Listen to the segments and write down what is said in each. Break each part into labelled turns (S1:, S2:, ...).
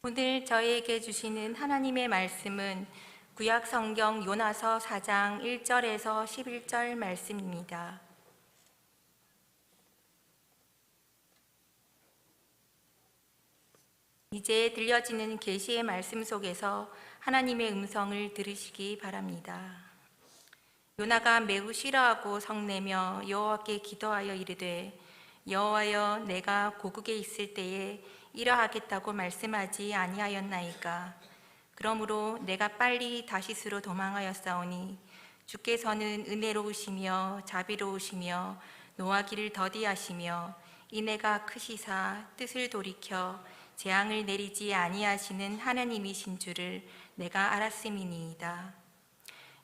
S1: 오늘 저희에게 주시는 하나님의 말씀은 구약 성경 요나서 4장 1절에서 11절 말씀입니다. 이제 들려지는 계시의 말씀 속에서 하나님의 음성을 들으시기 바랍니다. 요나가 매우 싫어하고 성내며 여호와께 기도하여 이르되, 여호와여, 내가 고국에 있을 때에 이러하겠다고 말씀하지 아니하였나이까. 그러므로 내가 빨리 다시스로 도망하였사오니 주께서는 은혜로우시며 자비로우시며 노하기를 더디하시며 인애가 크시사 뜻을 돌이켜 재앙을 내리지 아니하시는 하나님이신 줄을 내가 알았음이니이다.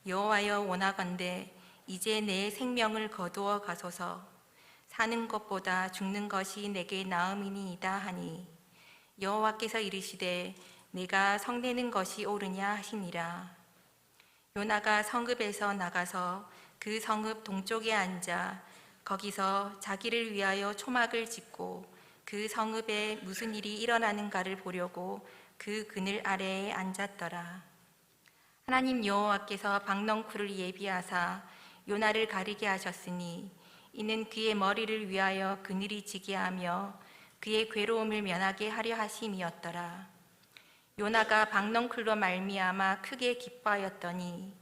S1: 여호와여, 원하건대 이제 내 생명을 거두어 가소서. 사는 것보다 죽는 것이 내게 나음이니이다 하니, 여호와께서 이르시되 내가 성내는 것이 옳으냐 하시니라. 요나가 성읍에서 나가서 그 성읍 동쪽에 앉아 거기서 자기를 위하여 초막을 짓고 그 성읍에 무슨 일이 일어나는가를 보려고 그 그늘 아래에 앉았더라. 하나님 여호와께서 박넝쿨을 예비하사 요나를 가리게 하셨으니 이는 그의 머리를 위하여 그늘이 지게 하며 그의 괴로움을 면하게 하려 하심이었더라. 요나가 박넝쿨로 말미암아 크게 기뻐하였더니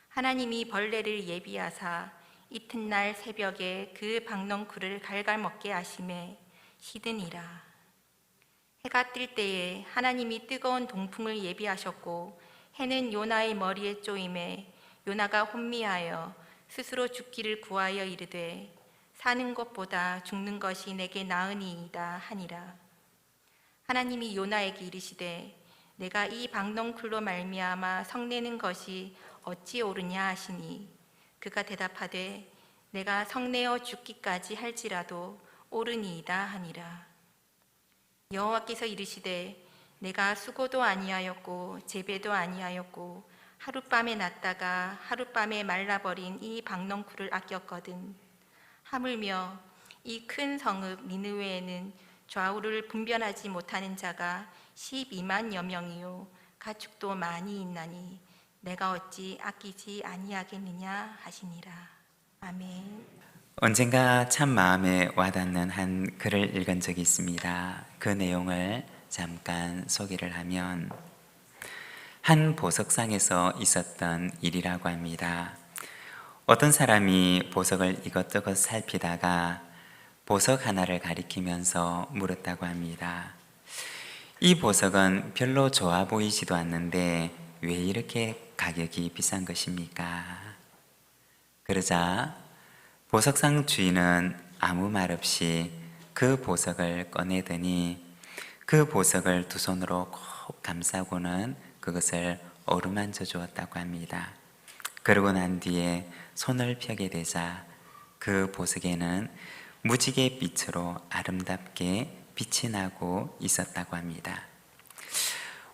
S1: 하나님이 벌레를 예비하사 이튿날 새벽에 그 박넝쿨을 갈갈먹게 하심에 시드니라. 해가 뜰 때에 하나님이 뜨거운 동풍을 예비하셨고 해는 요나의 머리에 쪼임에 요나가 혼미하여 스스로 죽기를 구하여 이르되, 사는 것보다 죽는 것이 내게 나으니이다 하니라. 하나님이 요나에게 이르시되 내가 이 박넝쿨로 말미암아 성내는 것이 어찌 옳으냐 하시니, 그가 대답하되 내가 성내어 죽기까지 할지라도 옳으니이다 하니라. 여호와께서 이르시되 내가 수고도 아니하였고 재배도 아니하였고 하룻밤에 났다가 하룻밤에 말라버린 이 박넝쿨을 아꼈거든. 하물며 이 큰 성읍 니느웨에는 좌우를 분별하지 못하는 자가 12만여 명이요 가축도 많이 있나니 내가 어찌 아끼지 아니하겠느냐 하시니라. 아멘.
S2: 언젠가 참 마음에 와닿는 한 글을 읽은 적이 있습니다. 그 내용을 잠깐 소개를 하면, 한 보석상에서 있었던 일이라고 합니다. 어떤 사람이 보석을 이것저것 살피다가 보석 하나를 가리키면서 물었다고 합니다. 이 보석은 별로 좋아 보이지도 않는데 왜 이렇게 가격이 비싼 것입니까? 그러자 보석상 주인은 아무 말 없이 그 보석을 꺼내더니 그 보석을 두 손으로 꼭 감싸고는 그것을 어루만져 주었다고 합니다. 그러고 난 뒤에 손을 펴게 되자 그 보석에는 무지개 빛으로 아름답게 빛이 나고 있었다고 합니다.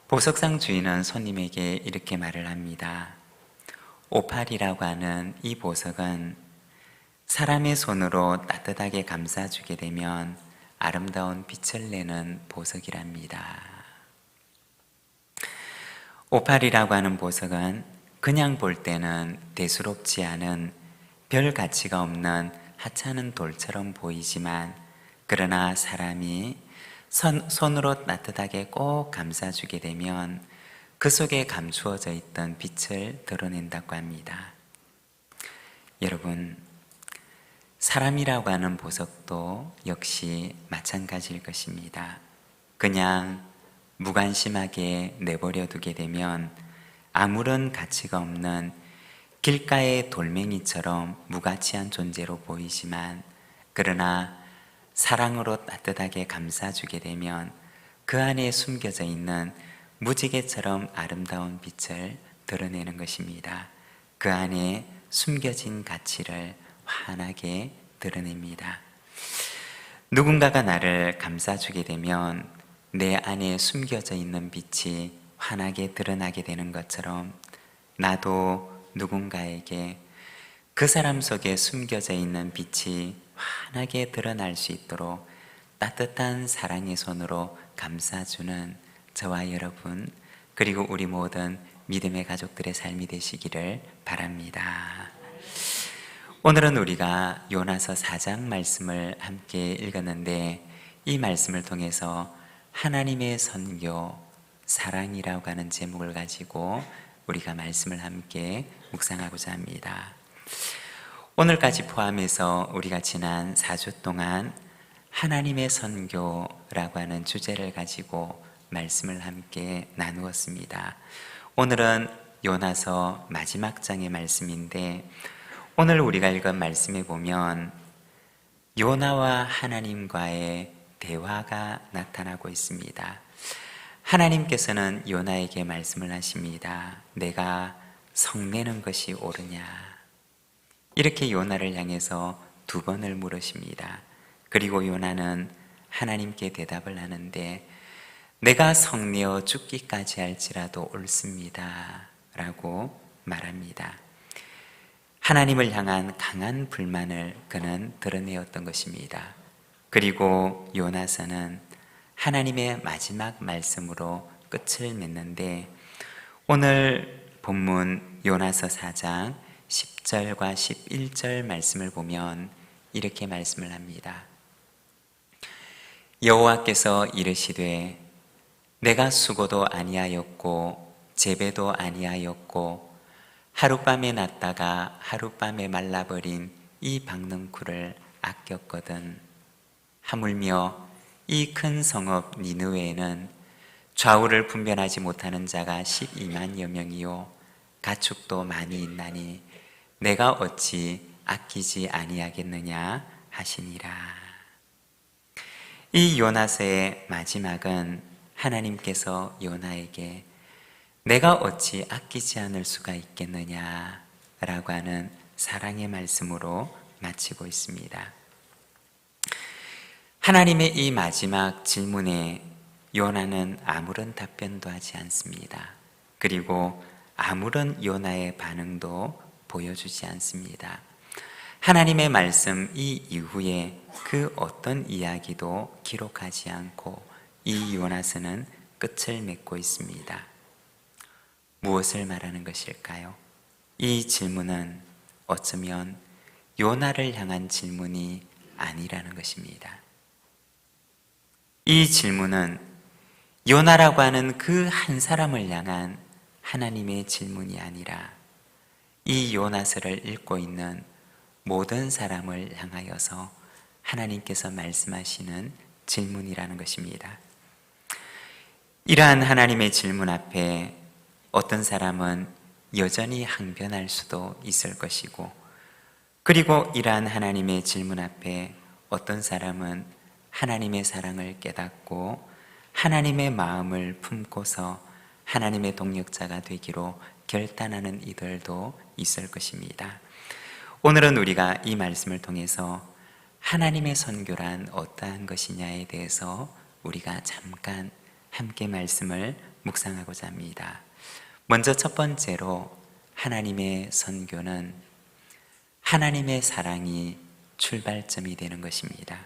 S2: 보석상 주인은 손님에게 이렇게 말을 합니다. 오팔이라고 하는 이 보석은 사람의 손으로 따뜻하게 감싸주게 되면 아름다운 빛을 내는 보석이랍니다. 오팔이라고 하는 보석은 그냥 볼 때는 대수롭지 않은 별 가치가 없는 하찮은 돌처럼 보이지만, 그러나 사람이 손으로 따뜻하게 꼭 감싸주게 되면 그 속에 감추어져 있던 빛을 드러낸다고 합니다. 여러분, 사람이라고 하는 보석도 역시 마찬가지일 것입니다. 그냥 무관심하게 내버려 두게 되면 아무런 가치가 없는 길가의 돌멩이처럼 무가치한 존재로 보이지만, 그러나 사랑으로 따뜻하게 감싸주게 되면 그 안에 숨겨져 있는 무지개처럼 아름다운 빛을 드러내는 것입니다. 그 안에 숨겨진 가치를 환하게 드러냅니다. 누군가가 나를 감싸주게 되면 내 안에 숨겨져 있는 빛이 환하게 드러나게 되는 것처럼, 나도 누군가에게 그 사람 속에 숨겨져 있는 빛이 환하게 드러날 수 있도록 따뜻한 사랑의 손으로 감싸주는 저와 여러분 그리고 우리 모든 믿음의 가족들의 삶이 되시기를 바랍니다. 오늘은 우리가 요나서 4장 말씀을 함께 읽었는데 이 말씀을 통해서 하나님의 선교, 사랑이라고 하는 제목을 가지고 우리가 말씀을 함께 묵상하고자 합니다. 오늘까지 포함해서 우리가 지난 4주 동안 하나님의 선교라고 하는 주제를 가지고 말씀을 함께 나누었습니다. 오늘은 요나서 마지막 장의 말씀인데 오늘 우리가 읽은 말씀에 보면 요나와 하나님과의 대화가 나타나고 있습니다. 하나님께서는 요나에게 말씀을 하십니다. 내가 성내는 것이 옳으냐? 이렇게 요나를 향해서 2번을 물으십니다. 그리고 요나는 하나님께 대답을 하는데 내가 성내어 죽기까지 할지라도 옳습니다 라고 말합니다. 하나님을 향한 강한 불만을 그는 드러내었던 것입니다. 그리고 요나서는 하나님의 마지막 말씀으로 끝을 맺는데 오늘 본문 요나서 4장 10절과 11절 말씀을 보면 이렇게 말씀을 합니다. 여호와께서 이르시되 내가 수고도 아니하였고 재배도 아니하였고 하룻밤에 났다가 하룻밤에 말라버린 이 박능쿨을 아꼈거든. 하물며 이 큰 성읍 니느웨에는 좌우를 분별하지 못하는 자가 12만여 명이요 가축도 많이 있나니 내가 어찌 아끼지 아니하겠느냐 하시니라. 이 요나서의 마지막은 하나님께서 요나에게 내가 어찌 아끼지 않을 수가 있겠느냐 라고 하는 사랑의 말씀으로 마치고 있습니다. 하나님의 이 마지막 질문에 요나는 아무런 답변도 하지 않습니다. 그리고 아무런 요나의 반응도 보여주지 않습니다. 하나님의 말씀 이 이후에 그 어떤 이야기도 기록하지 않고 이 요나서는 끝을 맺고 있습니다. 무엇을 말하는 것일까요? 이 질문은 어쩌면 요나를 향한 질문이 아니라는 것입니다. 이 질문은 요나라고 하는 그 한 사람을 향한 하나님의 질문이 아니라 이 요나서를 읽고 있는 모든 사람을 향하여서 하나님께서 말씀하시는 질문이라는 것입니다. 이러한 하나님의 질문 앞에 어떤 사람은 여전히 항변할 수도 있을 것이고 그리고 이러한 하나님의 질문 앞에 어떤 사람은 하나님의 사랑을 깨닫고 하나님의 마음을 품고서 하나님의 동역자가 되기로 결단하는 이들도 있을 것입니다. 오늘은 우리가 이 말씀을 통해서 하나님의 선교란 어떠한 것이냐에 대해서 우리가 잠깐 함께 말씀을 묵상하고자 합니다. 먼저 첫 번째로 하나님의 선교는 하나님의 사랑이 출발점이 되는 것입니다.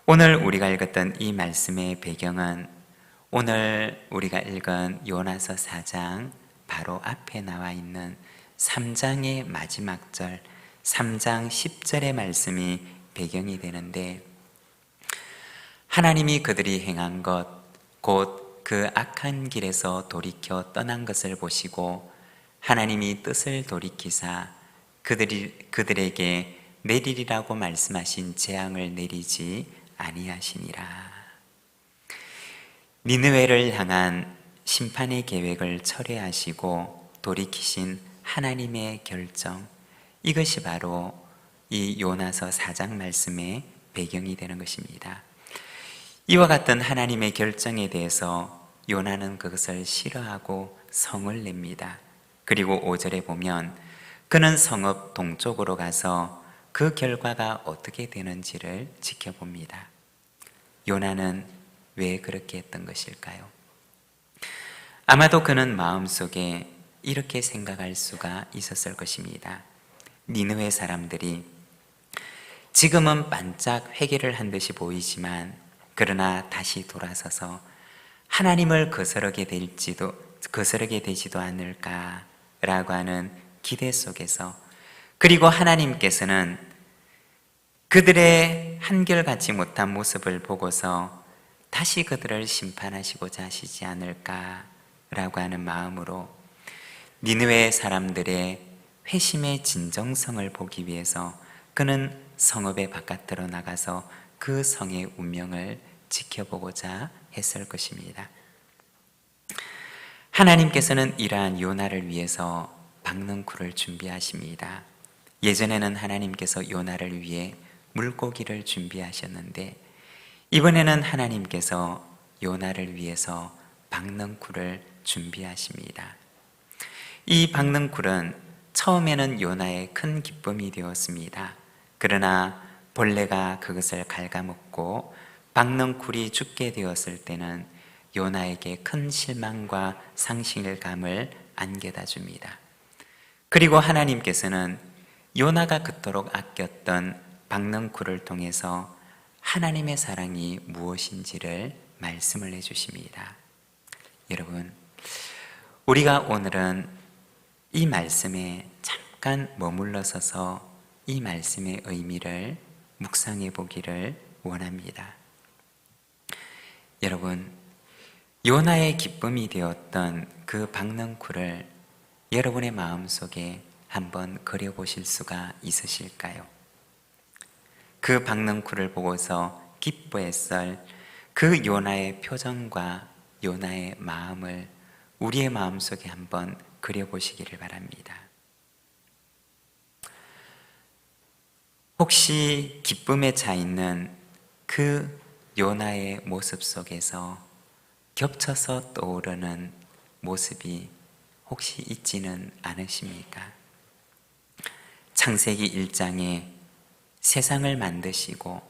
S2: 오늘 우리가 읽었던 이 말씀의 배경은 오늘 우리가 읽은 요나서 4장 바로 앞에 나와 있는 3장의 마지막 절 3장 10절의 말씀이 배경이 되는데 하나님이 그들이 행한 것 곧 그 악한 길에서 돌이켜 떠난 것을 보시고 하나님이 뜻을 돌이키사 그들에게 내리리라고 말씀하신 재앙을 내리지 아니하시니라. 니느웨를 향한 심판의 계획을 철회하시고 돌이키신 하나님의 결정, 이것이 바로 이 요나서 4장 말씀의 배경이 되는 것입니다. 이와 같은 하나님의 결정에 대해서 요나는 그것을 싫어하고 성을 냅니다. 그리고 5절에 보면 그는 성읍 동쪽으로 가서 그 결과가 어떻게 되는지를 지켜봅니다. 요나는 왜 그렇게 했던 것일까요? 아마도 그는 마음속에 이렇게 생각할 수가 있었을 것입니다. 니느웨 사람들이 지금은 반짝 회개를 한 듯이 보이지만 그러나 다시 돌아서서 하나님을 거스르게 되지도 않을까라고 하는 기대 속에서, 그리고 하나님께서는 그들의 한결같이 못한 모습을 보고서 다시 그들을 심판하시고자 하시지 않을까라고 하는 마음으로 니느웨 사람들의 회심의 진정성을 보기 위해서 그는 성읍의 바깥으로 나가서 그 성의 운명을 지켜보고자 했을 것입니다. 하나님께서는 이러한 요나를 위해서 박능쿨을 준비하십니다. 예전에는 하나님께서 요나를 위해 물고기를 준비하셨는데 이번에는 하나님께서 요나를 위해서 박능쿨을 준비하십니다. 이 박능쿨은 처음에는 요나의 큰 기쁨이 되었습니다. 그러나 벌레가 그것을 갉아먹고 박능쿨이 죽게 되었을 때는 요나에게 큰 실망과 상실감을 안겨다 줍니다. 그리고 하나님께서는 요나가 그토록 아꼈던 박능쿨을 통해서 하나님의 사랑이 무엇인지를 말씀을 해주십니다. 여러분, 우리가 오늘은 이 말씀에 잠깐 머물러 서서 이 말씀의 의미를 묵상해 보기를 원합니다. 여러분, 요나의 기쁨이 되었던 그 박능쿨을 여러분의 마음속에 한번 그려보실 수가 있으실까요? 그 박능쿨을 보고서 기뻐했을 그 요나의 표정과 요나의 마음을 우리의 마음속에 한번 그려보시기를 바랍니다. 혹시 기쁨에 차 있는 그 요나의 모습 속에서 겹쳐서 떠오르는 모습이 혹시 있지는 않으십니까? 창세기 1장에 세상을 만드시고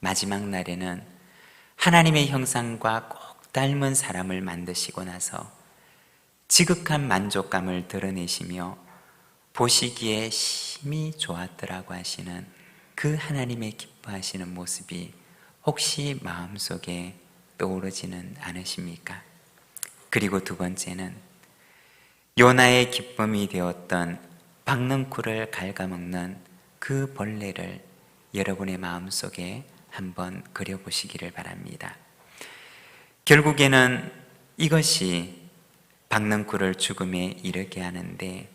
S2: 마지막 날에는 하나님의 형상과 꼭 닮은 사람을 만드시고 나서 지극한 만족감을 드러내시며 보시기에 심히 좋았더라고 하시는 그 하나님의 기뻐하시는 모습이 혹시 마음속에 떠오르지는 않으십니까? 그리고 두 번째는 요나의 기쁨이 되었던 박능쿨을 갉아먹는 그 벌레를 여러분의 마음속에 한번 그려보시기를 바랍니다. 결국에는 이것이 박능쿨을 죽음에 이르게 하는데,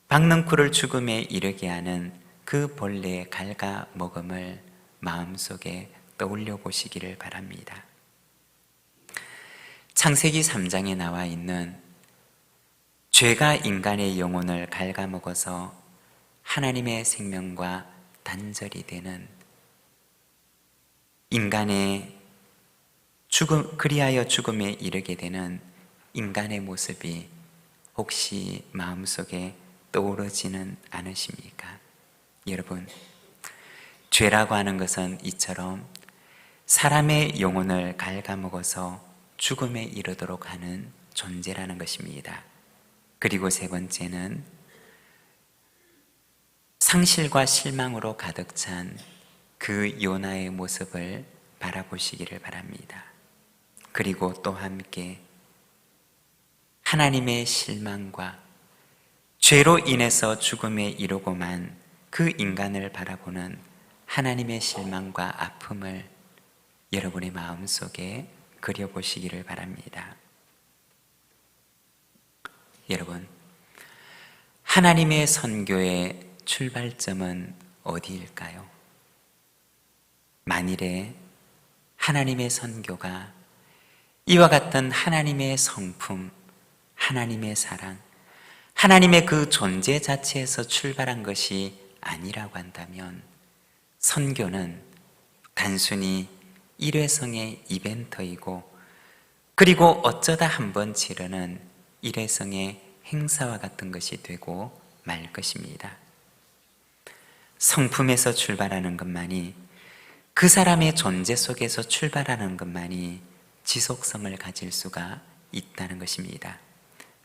S2: 박능쿨을 죽음에 이르게 하는 그 벌레의 갉아먹음을 마음속에 떠올려 보시기를 바랍니다. 창세기 3장에 나와 있는 죄가 인간의 영혼을 갉아먹어서 하나님의 생명과 단절이 되는 인간의 그리하여 죽음에 이르게 되는 인간의 모습이 혹시 마음속에 떠오르지는 않으십니까? 여러분, 죄라고 하는 것은 이처럼 사람의 영혼을 갉아먹어서 죽음에 이르도록 하는 존재라는 것입니다. 그리고 세 번째는 상실과 실망으로 가득 찬 그 요나의 모습을 바라보시기를 바랍니다. 그리고 또 함께 하나님의 실망과 죄로 인해서 죽음에 이르고만 그 인간을 바라보는 하나님의 실망과 아픔을 여러분의 마음속에 그려보시기를 바랍니다. 여러분, 하나님의 선교의 출발점은 어디일까요? 만일에 하나님의 선교가 이와 같은 하나님의 성품, 하나님의 사랑, 하나님의 그 존재 자체에서 출발한 것이 아니라고 한다면 선교는 단순히 일회성의 이벤트이고, 그리고 어쩌다 한번 치르는 일회성의 행사와 같은 것이 되고 말 것입니다. 성품에서 출발하는 것만이, 그 사람의 존재 속에서 출발하는 것만이 지속성을 가질 수가 있다는 것입니다.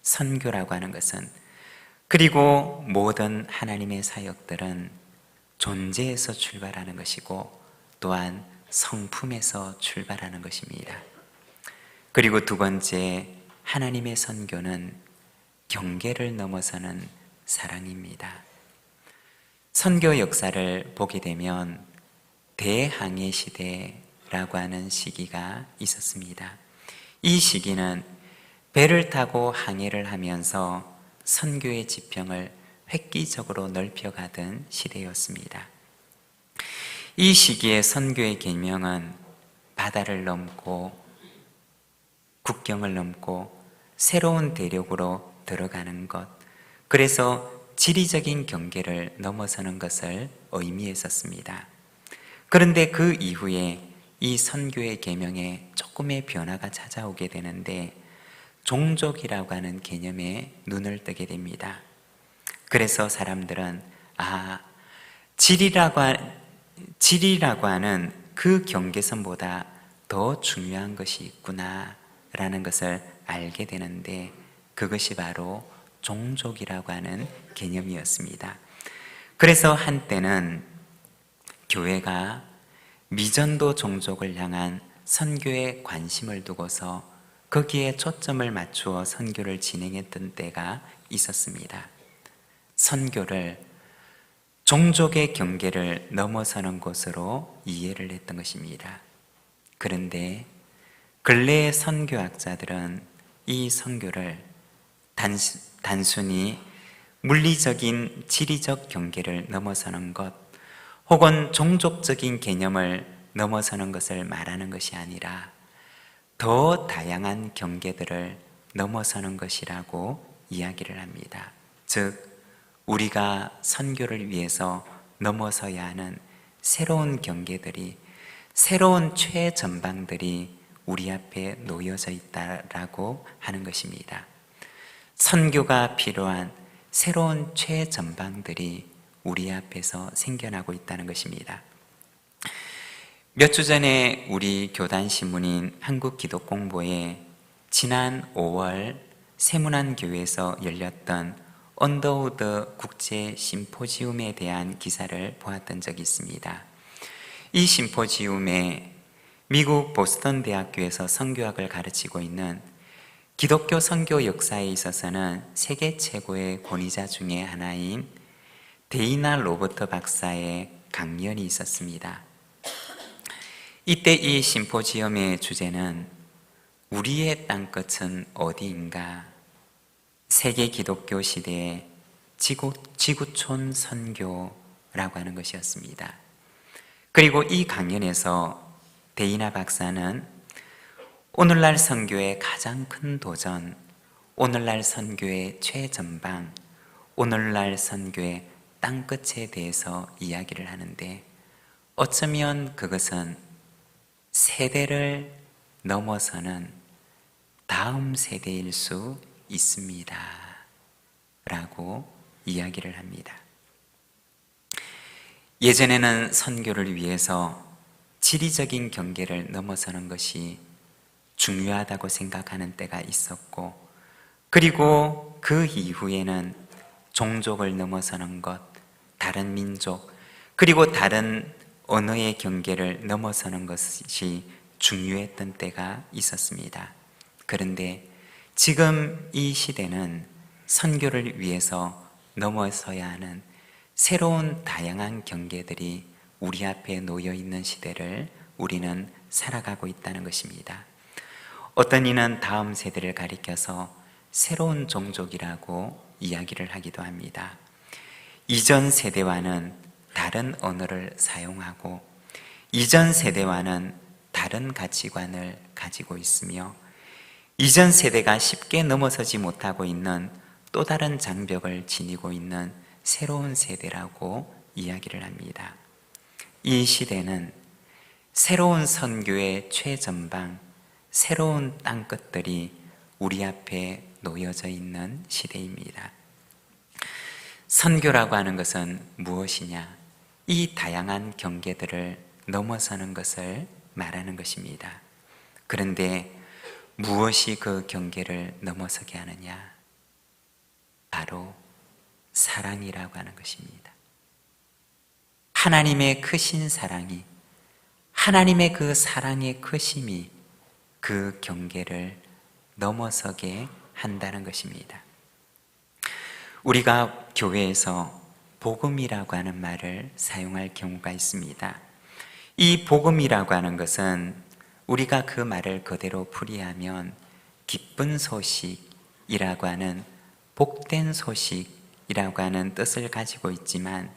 S2: 선교라고 하는 것은, 그리고 모든 하나님의 사역들은 존재에서 출발하는 것이고 또한 성품에서 출발하는 것입니다. 그리고 두 번째, 하나님의 선교는 경계를 넘어서는 사랑입니다. 선교 역사를 보게 되면 대항해 시대라고 하는 시기가 있었습니다. 이 시기는 배를 타고 항해를 하면서 선교의 지평을 획기적으로 넓혀가던 시대였습니다. 이 시기의 선교의 계명은 바다를 넘고 국경을 넘고 새로운 대륙으로 들어가는 것, 그래서 지리적인 경계를 넘어서는 것을 의미했었습니다. 그런데 그 이후에 이 선교의 계명에 조금의 변화가 찾아오게 되는데 종족이라고 하는 개념에 눈을 뜨게 됩니다. 그래서 사람들은 지리라고 하는 그 경계선보다 더 중요한 것이 있구나 라는 것을 알게 되는데 그것이 바로 종족이라고 하는 개념이었습니다. 그래서 한때는 교회가 미전도 종족을 향한 선교에 관심을 두고서 거기에 초점을 맞추어 선교를 진행했던 때가 있었습니다. 선교를 종족의 경계를 넘어서는 것으로 이해를 했던 것입니다. 그런데 근래의 선교학자들은 이 선교를 단순히 물리적인 지리적 경계를 넘어서는 것 혹은 종족적인 개념을 넘어서는 것을 말하는 것이 아니라 더 다양한 경계들을 넘어서는 것이라고 이야기를 합니다. 즉 우리가 선교를 위해서 넘어서야 하는 새로운 경계들이, 새로운 최전방들이 우리 앞에 놓여져 있다라고 하는 것입니다. 선교가 필요한 새로운 최전방들이 우리 앞에서 생겨나고 있다는 것입니다. 몇 주 전에 우리 교단 신문인 한국기독공보에 지난 5월 세문안교회에서 열렸던 언더우드 국제 심포지움에 대한 기사를 보았던 적이 있습니다. 이 심포지움에 미국 보스턴 대학교에서 선교학을 가르치고 있는 기독교 선교 역사에 있어서는 세계 최고의 권위자 중에 하나인 데이나 로버트 박사의 강연이 있었습니다. 이때 이 심포지엄의 주제는 우리의 땅끝은 어디인가? 세계 기독교 시대의 지구촌 선교라고 하는 것이었습니다. 그리고 이 강연에서 데이나 박사는 오늘날 선교의 가장 큰 도전, 오늘날 선교의 최전방, 오늘날 선교의 땅끝에 대해서 이야기를 하는데 어쩌면 그것은 세대를 넘어서는 다음 세대일 수 있습니다 라고 이야기를 합니다. 예전에는 선교를 위해서 지리적인 경계를 넘어서는 것이 중요하다고 생각하는 때가 있었고, 그리고 그 이후에는 종족을 넘어서는 것, 다른 민족, 그리고 다른 언어의 경계를 넘어서는 것이 중요했던 때가 있었습니다. 그런데 지금 이 시대는 선교를 위해서 넘어서야 하는 새로운 다양한 경계들이 우리 앞에 놓여 있는 시대를 우리는 살아가고 있다는 것입니다. 어떤 이는 다음 세대를 가리켜서 새로운 종족이라고 이야기를 하기도 합니다. 이전 세대와는 다른 언어를 사용하고 이전 세대와는 다른 가치관을 가지고 있으며 이전 세대가 쉽게 넘어서지 못하고 있는 또 다른 장벽을 지니고 있는 새로운 세대라고 이야기를 합니다. 이 시대는 새로운 선교의 최전방, 새로운 땅끝들이 우리 앞에 놓여져 있는 시대입니다. 선교라고 하는 것은 무엇이냐? 이 다양한 경계들을 넘어서는 것을 말하는 것입니다. 그런데 무엇이 그 경계를 넘어서게 하느냐? 바로 사랑이라고 하는 것입니다. 하나님의 크신 사랑이, 하나님의 그 사랑의 크심이 그 경계를 넘어서게 한다는 것입니다. 우리가 교회에서 복음이라고 하는 말을 사용할 경우가 있습니다. 이 복음이라고 하는 것은 우리가 그 말을 그대로 풀이하면 기쁜 소식이라고 하는, 복된 소식이라고 하는 뜻을 가지고 있지만,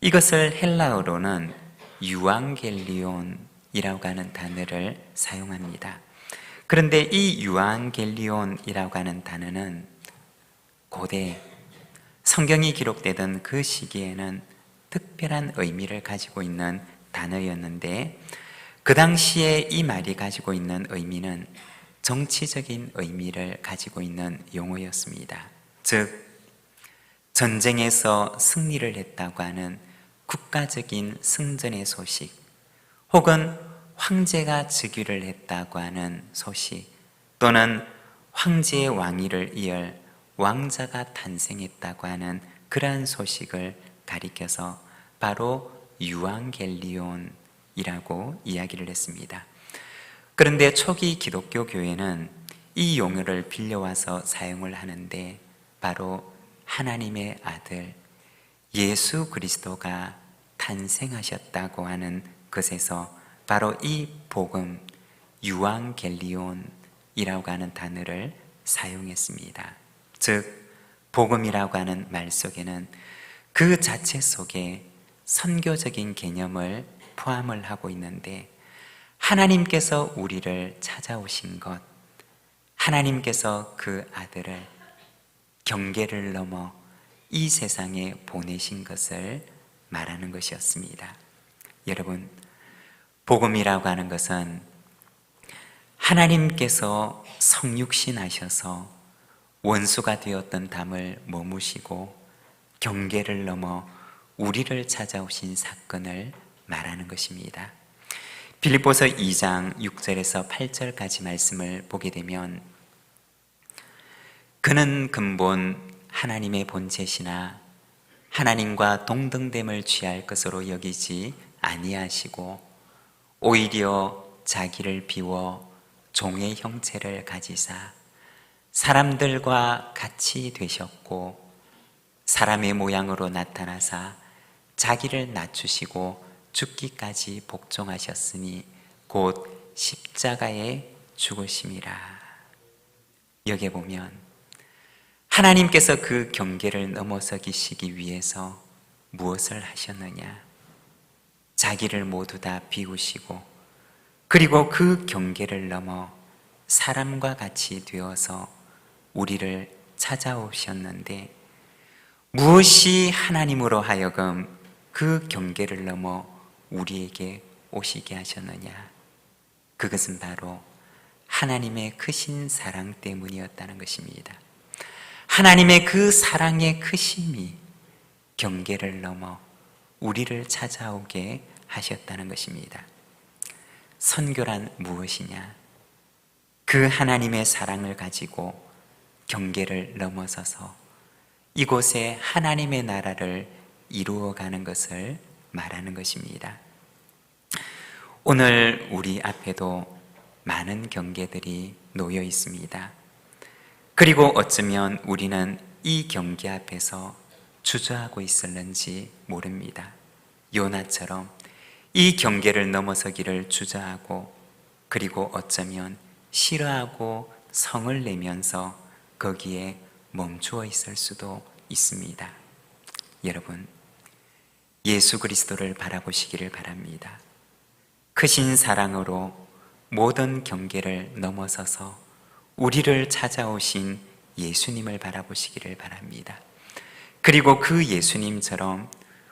S2: 이것을 헬라어로는 유앙겔리온이라고 하는 단어를 사용합니다. 그런데 이 유앙겔리온이라고 하는 단어는 고대 성경이 기록되던 그 시기에는 특별한 의미를 가지고 있는 단어였는데, 그 당시에 이 말이 가지고 있는 의미는 정치적인 의미를 가지고 있는 용어였습니다. 즉, 전쟁에서 승리를 했다고 하는 국가적인 승전의 소식, 혹은 황제가 즉위를 했다고 하는 소식, 또는 황제의 왕위를 이을 왕자가 탄생했다고 하는 그러한 소식을 가리켜서 바로 유앙겔리온이라고 이야기를 했습니다. 그런데 초기 기독교 교회는 이 용어를 빌려와서 사용을 하는데, 바로 하나님의 아들 예수 그리스도가 탄생하셨다고 하는 것에서 바로 이 복음 유앙겔리온이라고 하는 단어를 사용했습니다. 즉, 복음이라고 하는 말 속에는 그 자체 속에 선교적인 개념을 포함을 하고 있는데, 하나님께서 우리를 찾아오신 것, 하나님께서 그 아들을 경계를 넘어 이 세상에 보내신 것을 말하는 것이었습니다. 여러분, 복음이라고 하는 것은 하나님께서 성육신하셔서 원수가 되었던 담을 머무시고 경계를 넘어 우리를 찾아오신 사건을 말하는 것입니다. 빌립보서 2장 6절에서 8절까지 말씀을 보게 되면, 그는 근본 하나님의 본체시나 하나님과 동등됨을 취할 것으로 여기지 아니하시고 오히려 자기를 비워 종의 형체를 가지사 사람들과 같이 되셨고, 사람의 모양으로 나타나사 자기를 낮추시고 죽기까지 복종하셨으니 곧 십자가에 죽으심이라. 여기에 보면 하나님께서 그 경계를 넘어서기시기 위해서 무엇을 하셨느냐? 자기를 모두 다 비우시고, 그리고 그 경계를 넘어 사람과 같이 되어서 우리를 찾아오셨는데, 무엇이 하나님으로 하여금 그 경계를 넘어 우리에게 오시게 하셨느냐? 그것은 바로 하나님의 크신 사랑 때문이었다는 것입니다. 하나님의 그 사랑의 크심이 경계를 넘어 우리를 찾아오게 하셨다는 것입니다. 선교란 무엇이냐? 그 하나님의 사랑을 가지고 경계를 넘어서서 이곳에 하나님의 나라를 이루어가는 것을 말하는 것입니다. 오늘 우리 앞에도 많은 경계들이 놓여 있습니다. 그리고 어쩌면 우리는 이 경계 앞에서 주저하고 있었는지 모릅니다. 요나처럼 이 경계를 넘어서기를 주저하고, 그리고 어쩌면 싫어하고 성을 내면서 거기에 멈추어 있을 수도 있습니다. 여러분, 예수 그리스도를 바라보시기를 바랍니다. 크신 사랑으로 모든 경계를 넘어서서 우리를 찾아오신 예수님을 바라보시기를 바랍니다. 그리고 그 예수님처럼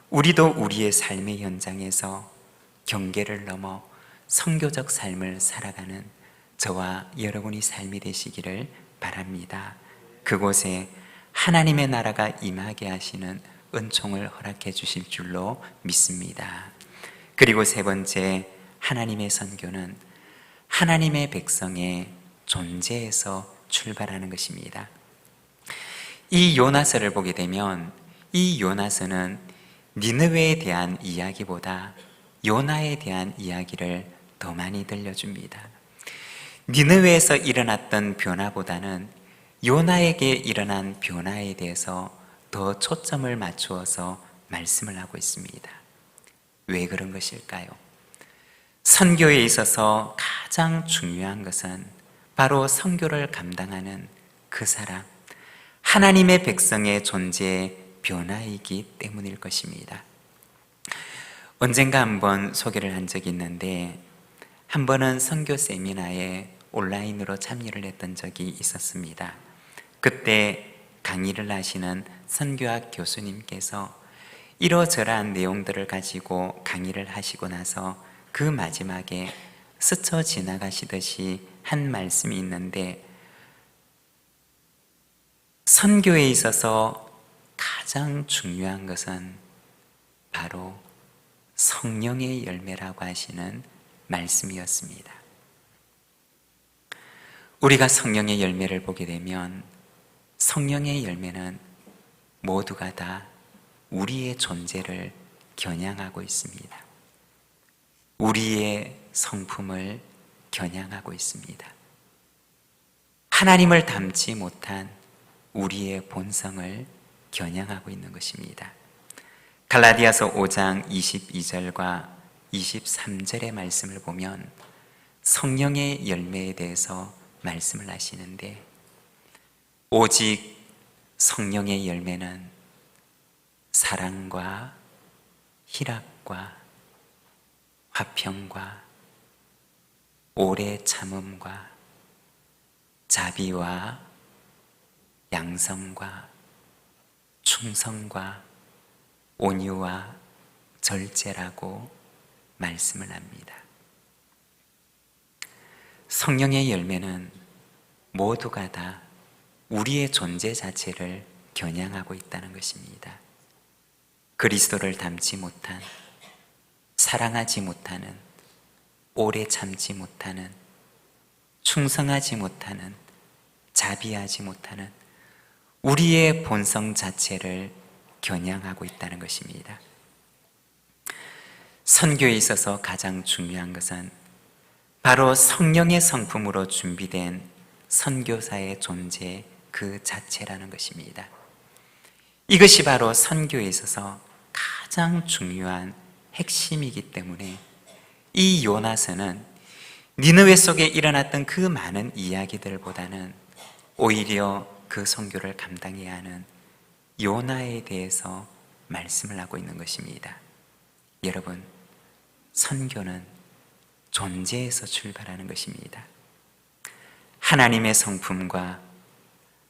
S2: 우리도 우리의 삶의 현장에서 경계를 넘어 선교적 삶을 살아가는 저와 여러분이 삶이 되시기를 바랍니다. 그곳에 하나님의 나라가 임하게 하시는 은총을 허락해 주실 줄로 믿습니다. 그리고 세 번째, 하나님의 선교는 하나님의 백성의 존재에서 출발하는 것입니다. 이 요나서를 보게 되면 이 요나서는 니느웨에 대한 이야기보다 요나에 대한 이야기를 더 많이 들려줍니다. 니느웨에서 일어났던 변화보다는 요나에게 일어난 변화에 대해서 더 초점을 맞추어서 말씀을 하고 있습니다. 왜 그런 것일까요? 선교에 있어서 가장 중요한 것은 바로 선교를 감당하는 그 사람, 하나님의 백성의 존재의 변화이기 때문일 것입니다. 언젠가 한번 소개를 한 적이 있는데, 한 번은 선교 세미나에 온라인으로 참여를 했던 적이 있었습니다. 그때 강의를 하시는 선교학 교수님께서 이러저러한 내용들을 가지고 강의를 하시고 나서 그 마지막에 스쳐 지나가시듯이 한 말씀이 있는데, 선교에 있어서 가장 중요한 것은 바로 성령의 열매라고 하시는 말씀이었습니다. 우리가 성령의 열매를 보게 되면 성령의 열매는 모두가 다 우리의 존재를 겨냥하고 있습니다. 우리의 성품을 겨냥하고 있습니다. 하나님을 닮지 못한 우리의 본성을 겨냥하고 있는 것입니다. 갈라디아서 5장 22절과 23절의 말씀을 보면 성령의 열매에 대해서 말씀을 하시는데, 오직 성령의 열매는 사랑과 희락과 화평과 오래 참음과 자비와 양성과 충성과 온유와 절제라고 말씀을 합니다. 성령의 열매는 모두가 다 우리의 존재 자체를 겨냥하고 있다는 것입니다. 그리스도를 닮지 못한, 사랑하지 못하는, 오래 참지 못하는, 충성하지 못하는, 자비하지 못하는 우리의 본성 자체를 겨냥하고 있다는 것입니다. 선교에 있어서 가장 중요한 것은 바로 성령의 성품으로 준비된 선교사의 존재 그 자체라는 것입니다. 이것이 바로 선교에 있어서 가장 중요한 핵심이기 때문에 이 요나서는 니느웨 속에 일어났던 그 많은 이야기들보다는 오히려 그 선교를 감당해야 하는 요나에 대해서 말씀을 하고 있는 것입니다. 여러분, 선교는 존재에서 출발하는 것입니다. 하나님의 성품과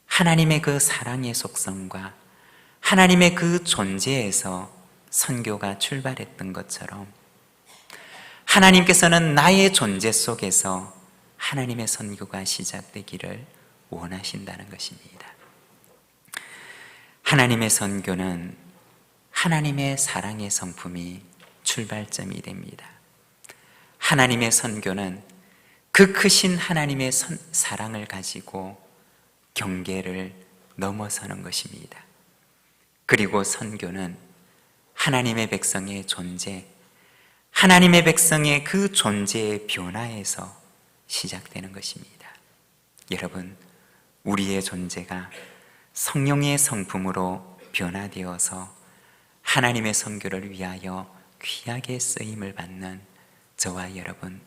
S2: 하나님의 그 사랑의 속성과 하나님의 그 존재에서 선교가 출발했던 것처럼 하나님께서는 나의 존재 속에서 하나님의 선교가 시작되기를 원하신다는 것입니다. 하나님의 선교는 하나님의 사랑의 성품이 출발점이 됩니다. 하나님의 선교는 그 크신 하나님의 사랑을 가지고 경계를 넘어서는 것입니다. 그리고 선교는 하나님의 백성의 존재, 하나님의 백성의 그 존재의 변화에서 시작되는 것입니다. 여러분, 우리의 존재가 성령의 성품으로 변화되어서 하나님의 선교를 위하여 귀하게 쓰임을 받는 저와 여러분,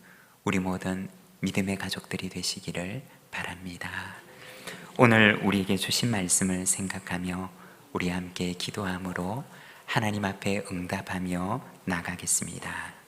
S2: 우리 모든 믿음의 가족들이 되시기를 바랍니다. 오늘 우리에게 주신 말씀을 생각하며 우리 함께 기도함으로 하나님 앞에 응답하며 나가겠습니다.